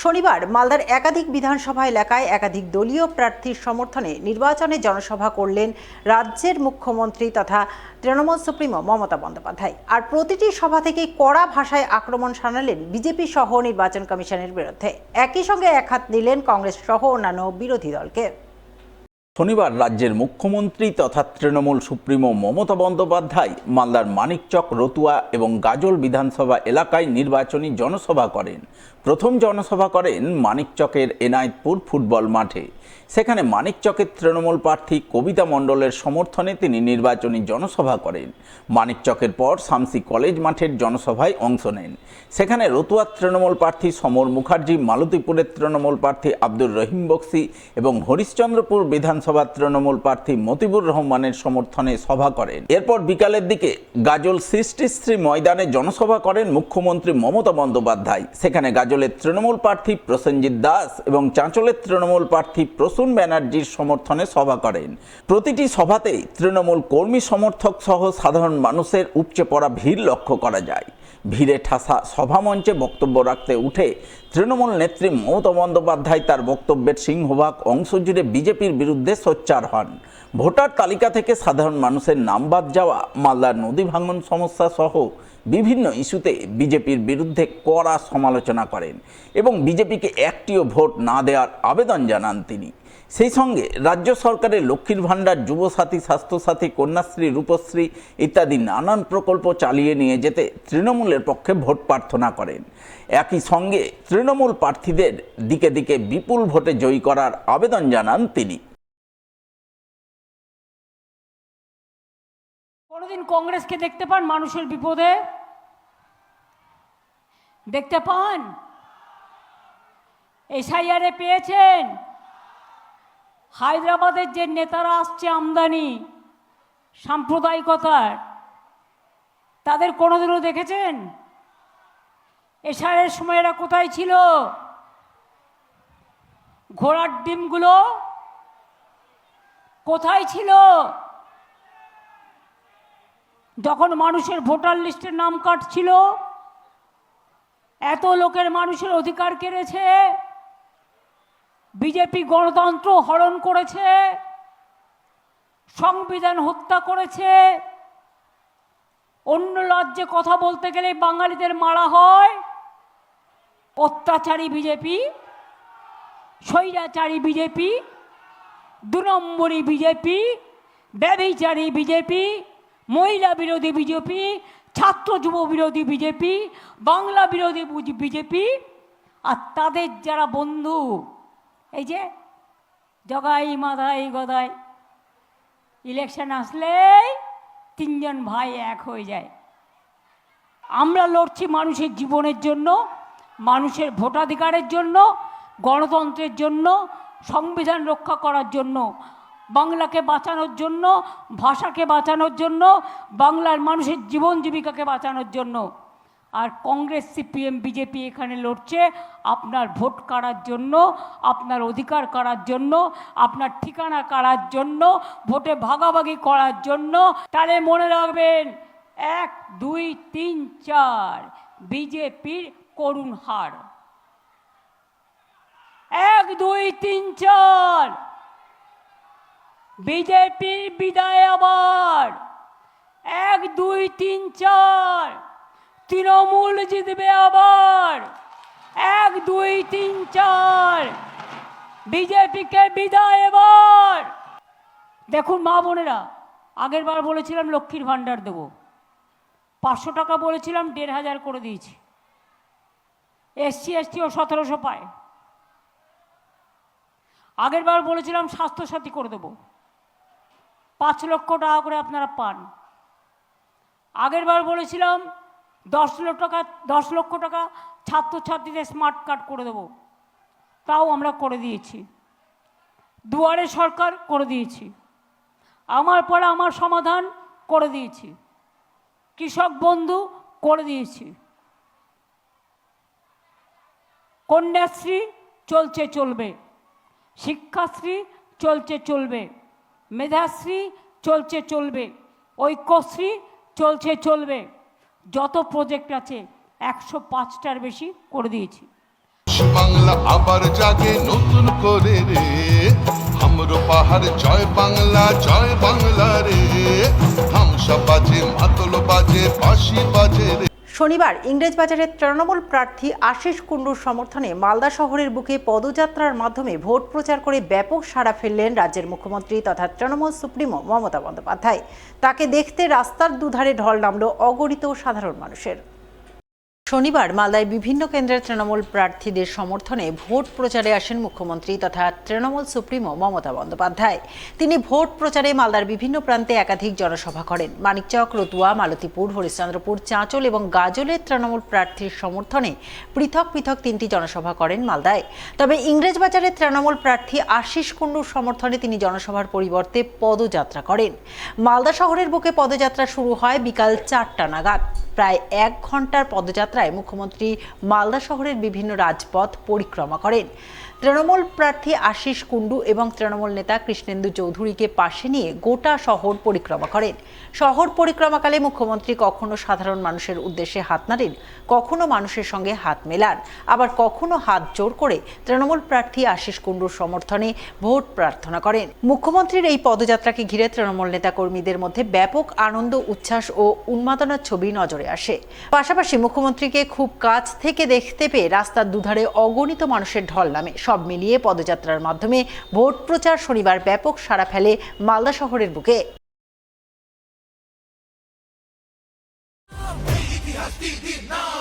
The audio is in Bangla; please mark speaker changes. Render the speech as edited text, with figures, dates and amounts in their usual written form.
Speaker 1: শনিবার মালদার একাধিক বিধানসভা এলাকায় একাধিক দলীয় প্রার্থীর সমর্থনে নির্বাচনে জনসভা করলেন রাজ্যের মুখ্যমন্ত্রী তথা তৃণমূল সুপ্রিমো মমতা বন্দ্যোপাধ্যায়। আর প্রতিটি সভা থেকেই কড়া ভাষায় আক্রমণ শানালেন বিজেপি সহ নির্বাচন কমিশনের বিরুদ্ধে। একই সঙ্গে একহাত নিলেন কংগ্রেস সহ অন্যান্য বিরোধী দলকে।
Speaker 2: শনিবার রাজ্যের মুখ্যমন্ত্রী তথা তৃণমূল সুপ্রিমো মমতা বন্দ্যোপাধ্যায় মালদার মানিকচক, রতুয়া এবং গাজল বিধানসভা এলাকায় নির্বাচনী জনসভা করেন। প্রথম জনসভা করেন মানিকচকের এনায়েতপুর ফুটবল মাঠে। সেখানে মানিকচকের তৃণমূল প্রার্থী কবিতা মণ্ডলের সমর্থনে তিনি নির্বাচনী জনসভা করেন। মানিকচকের পর শামসি কলেজ মাঠের জনসভায় অংশ নেন। সেখানে রতুয়ার তৃণমূল প্রার্থী সমর মুখার্জি, মালতীপুরের তৃণমূল প্রার্থী আব্দুর রহিম বক্সি এবং হরিশ্চন্দ্রপুর বিধানসভার তৃণমূল প্রার্থী মতিবুর রহমানের সমর্থনে সভা করেন। এরপর বিকালের দিকে গাজল সৃষ্টিশ্রী ময়দানে জনসভা করেন মুখ্যমন্ত্রী মমতা বন্দ্যোপাধ্যায়। সেখানে গাজলের তৃণমূল প্রার্থী প্রসেনজিৎ দাস এবং চাঁচলের তৃণমূল প্রার্থী প্রসূন ব্যানার্জির সমর্থনে সভা করেন। প্রতিটি সভাতেই তৃণমূল কর্মী সমর্থক সহ সাধারণ মানুষের উপচে পড়া ভিড় লক্ষ্য করা যায়। ভিড়ে ঠাসা সভামঞ্চে বক্তব্য রাখতে উঠে তৃণমূল নেত্রী মমতা বন্দ্যোপাধ্যায় তার বক্তব্যের সিংহভাগ অংশ জুড়ে বিজেপির বিরুদ্ধে সোচ্চার হন। ভোটার তালিকা থেকে সাধারণ মানুষের নাম বাদ যাওয়া, মালদার নদী ভাঙন সমস্যা সহ বিভিন্ন ইস্যুতে বিজেপির বিরুদ্ধে কড়া সমালোচনা করেন এবং বিজেপিকে একটিও ভোট না দেওয়ার আবেদন জানান তিনি। সেই সঙ্গে রাজ্য সরকারের লক্ষ্মীর ভাণ্ডার, যুবসাথী, স্বাস্থ্যসাথী, কন্যাশ্রী, রূপশ্রী ইত্যাদি নানান প্রকল্প চালিয়ে নিয়ে যেতে তৃণমূলের পক্ষে ভোট প্রার্থনা করেন। একই সঙ্গে তৃণমূল প্রার্থীদের দিকে দিকে বিপুল ভোটে জয়ী করার আবেদন জানান তিনি।
Speaker 3: কোনোদিন কংগ্রেসকে দেখতে পান মানুষের বিপদে? দেখতে পান? এসআইআরে পেয়েছেন? হায়দ্রাবাদের যে নেতারা আসছে আমদানি সাম্প্রদায়িকতার, তাদের কোনোদিনও দেখেছেন? এসআইআরের সময় এরা কোথায় ছিল? ঘোড়ার ডিমগুলো কোথায় ছিল? যখন মানুষের ভোটার লিস্টের নাম কাটছিল, এত লোকের মানুষের অধিকার কেড়েছে, বিজেপি গণতন্ত্র হরণ করেছে, সংবিধান হত্যা করেছে। অন্য রাজ্যে কথা বলতে গেলে বাঙালিদের মারা হয়। অত্যাচারী বিজেপি, স্বৈরাচারী বিজেপি, 2 নম্বরী বিজেপি, ব্যভিচারী বিজেপি, মহিলা বিরোধী বিজেপি, ছাত্র যুব বিরোধী বিজেপি, বাংলা বিরোধী বিজেপি। আর তাদের যারা বন্ধু, এই যে জগাই মাধাই গদাই, ইলেকশন আসলেই 3 জন ভাই এক হয়ে যায়। আমরা লড়ছি মানুষের জীবনের জন্য, মানুষের ভোটাধিকারের জন্য, গণতন্ত্রের জন্য, সংবিধান রক্ষা করার জন্য, বাংলাকে বাঁচানোর জন্য, ভাষাকে বাঁচানোর জন্য, বাংলার মানুষের জীবন জীবিকাকে বাঁচানোর জন্য। আর কংগ্রেস, সিপিএম, বিজেপি এখানে লড়ছে আপনার ভোট কাড়ার জন্য, আপনার অধিকার কাড়ার জন্য, আপনার ঠিকানা কাড়ার জন্য, ভোটে ভাগাভাগি করার জন্য। তাহলে মনে রাখবেন, 1, 2, 3, 4 বিজেপির করুণ হার। 1, 2, 3, 4 বিজেপির বিদায় আবার। 1, 2, 3, 4 তৃণমূল জিতবে আবার। 1, 2, 3, 4 বিজেপিকে বিদায় এবার। দেখুন মা বোনেরা, আগের বার বলেছিলাম লক্ষ্মীর ভাণ্ডার দেব, 500 টাকা বলেছিলাম, 1500 করে দিয়েছি। SC STও 1700 পায়। আগের বার বলেছিলাম স্বাস্থ্যসাথী করে দেব, 5 লক্ষ টাকা করে আপনারা পান। আগের বার বলেছিলাম 10 লক্ষ টাকা ছাত্রছাত্রীদের স্মার্ট কার্ড করে দেব, তাও আমরা করে দিয়েছি। দুয়ারে সরকার করে দিয়েছি, আমার পরে আমার সমাধান করে দিয়েছি, কৃষক বন্ধু করে দিয়েছি, কন্যাশ্রী চলছে চলবে, শিক্ষাশ্রী চলছে চলবে, মেধাশ্রী চলছে চলবে, ঐক্যশ্রী চলছে চলবে। যত প্রজেক্ট আছে 105টার বেশি করে দিয়েছি।
Speaker 4: বাংলা আবার জাগে নতুন করে রে, হামরো পাহাড় জয় বাংলা রে, ধামসা বাজে মাতল বাজে বাঁশি বাজে রে।
Speaker 1: শনিবার ইংরেজবাজারের তৃণমূল প্রার্থী আশিস কুণ্ডুর সমর্থনে মালদা শহরের বুকে পদযাত্রার মাধ্যমে ভোট প্রচার করে ব্যাপক সাড়া ফেললেন রাজ্যের মুখ্যমন্ত্রী তথা তৃণমূল সুপ্রিমো মমতা বন্দ্যোপাধ্যায়। তাকে দেখতে রাস্তার দুধারে ঢল নামল অগণিত সাধারণ মানুষের। শনিবার মালদায় বিভিন্ন কেন্দ্রের তৃণমূল প্রার্থীদের সমর্থনে ভোট প্রচারে আসেন মুখ্যমন্ত্রী তথা তৃণমূল সুপ্রিমো মমতা বন্দ্যোপাধ্যায়। তিনি ভোট প্রচারে মালদার বিভিন্ন প্রান্তে একাধিক জনসভা করেন। মানিকচক, রতুয়া, মালতীপুর, হরিশ্চন্দ্রপুর, চাঁচল এবং গাজলের তৃণমূল প্রার্থীর সমর্থনে পৃথক পৃথক 3টি জনসভা করেন মালদায়। তবে ইংরেজবাজারের তৃণমূল প্রার্থী আশিস কুণ্ডুর সমর্থনে তিনি জনসভার পরিবর্তে পদযাত্রা করেন। মালদা শহরের বুকে পদযাত্রা শুরু হয় বিকাল 4টা নাগাদ। প্রায় 1 ঘন্টার পদযাত্রায় মুখ্যমন্ত্রী মালদা শহরের বিভিন্ন রাজপথ পরিক্রমা করেন। তৃণমূল প্রার্থী আশিস কুণ্ডু এবং তৃণমূল নেতা কৃষ্ণেন্দু চৌধুরীকে পাশে নিয়ে গোটা শহর পরিক্রমা করেন। শহর পরিক্রমাকালে মুখ্যমন্ত্রী কখনো সাধারণ মানুষের উদ্দেশ্যে হাত নাড়েন, কখনো মানুষের সঙ্গে হাত মেলান, আবার কখনো হাত জোর করে তৃণমূল প্রার্থী আশিস কুণ্ডুর সমর্থনে ভোট প্রার্থনা করেন। মুখ্যমন্ত্রীর এই পদযাত্রাকে ঘিরে তৃণমূল নেতা কর্মীদের মধ্যে ব্যাপক আনন্দ, উচ্ছ্বাস ও উন্মাদনার ছবি নজরে আসে। পাশাপাশি মুখ্যমন্ত্রীকে খুব কাছ থেকে দেখতে পেয়ে রাস্তার দুধারে অগণিত মানুষের ঢল নামে। সব মিলিয়ে পদযাত্রার মাধ্যমে ভোট প্রচার শনিবার ব্যাপক সাড়া ফেলে মালদা শহরের বুকে।
Speaker 5: ইতিহাস দিদির নাম